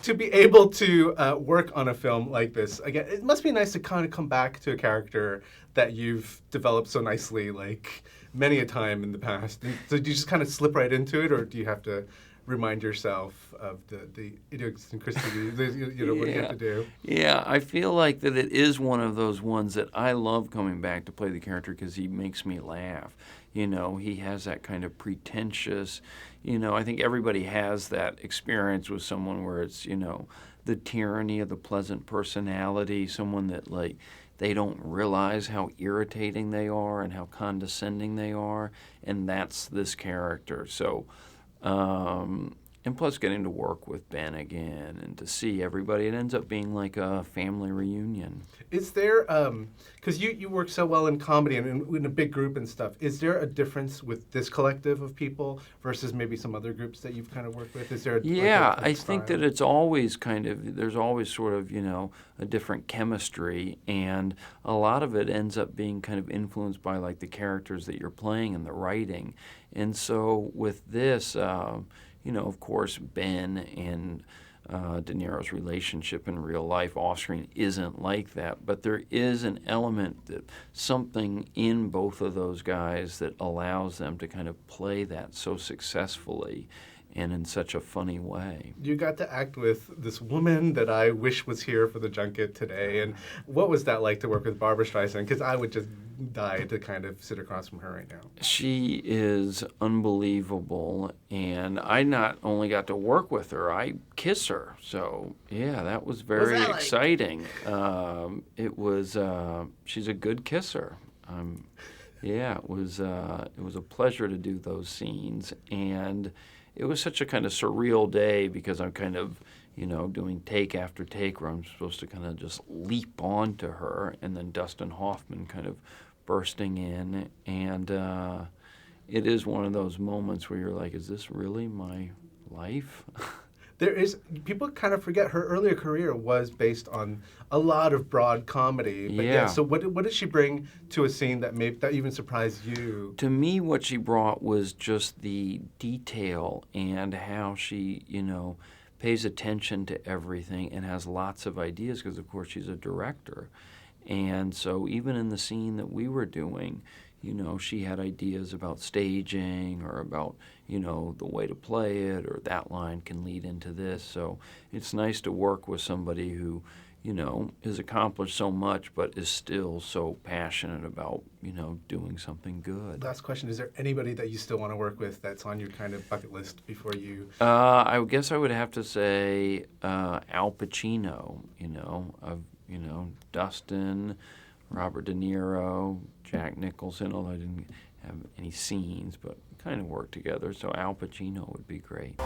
to be able to work on a film like this, again, it must be nice to kind of come back to a character that you've developed so nicely, like many a time in the past. So do you just kind of slip right into it, or do you have to remind yourself of the idiosyncrasy, what do you have to do? Yeah, I feel like that it is one of those ones that I love coming back to play the character because he makes me laugh. He has that kind of pretentious, I think everybody has that experience with someone where it's, the tyranny of the pleasant personality, someone that, like, they don't realize how irritating they are and how condescending they are, and that's this character. So, and plus getting to work with Ben again and to see everybody, it ends up being like a family reunion. Is there, because you work so well in comedy and in a big group and stuff, is there a difference with this collective of people versus maybe some other groups that you've kind of worked with? Is there Yeah, a I style? think that it's always there's always sort of, a different chemistry, and a lot of it ends up being kind of influenced by like the characters that you're playing and the writing. And so with this, of course, Ben and De Niro's relationship in real life off-screen isn't like that, but there is an element that something in both of those guys that allows them to kind of play that so successfully and in such a funny way. You got to act with this woman that I wish was here for the junket today, and what was that like to work with Barbra Streisand? Because I would just die to kind of sit across from her right now. She is unbelievable, and I not only got to work with her, I kiss her. So yeah, that was very exciting. It was. She's a good kisser. Yeah, it was a pleasure to do those scenes, and it was such a kind of surreal day because I'm kind of, doing take after take where I'm supposed to kind of just leap onto her, and then Dustin Hoffman kind of bursting in, and it is one of those moments where you're like, is this really my life? People kind of forget her earlier career was based on a lot of broad comedy. But Yeah. So what did she bring to a scene that even surprised you? To me, what she brought was just the detail and how she, pays attention to everything and has lots of ideas because, of course, she's a director. And so even in the scene that we were doing, she had ideas about staging or about, the way to play it, or that line can lead into this. So it's nice to work with somebody who, has accomplished so much but is still so passionate about, doing something good. Last question, is there anybody that you still want to work with that's on your kind of bucket list before you... I guess I would have to say Al Pacino, Dustin, Robert De Niro, Jack Nicholson, although I didn't have any scenes, but kind of worked together. So Al Pacino would be great.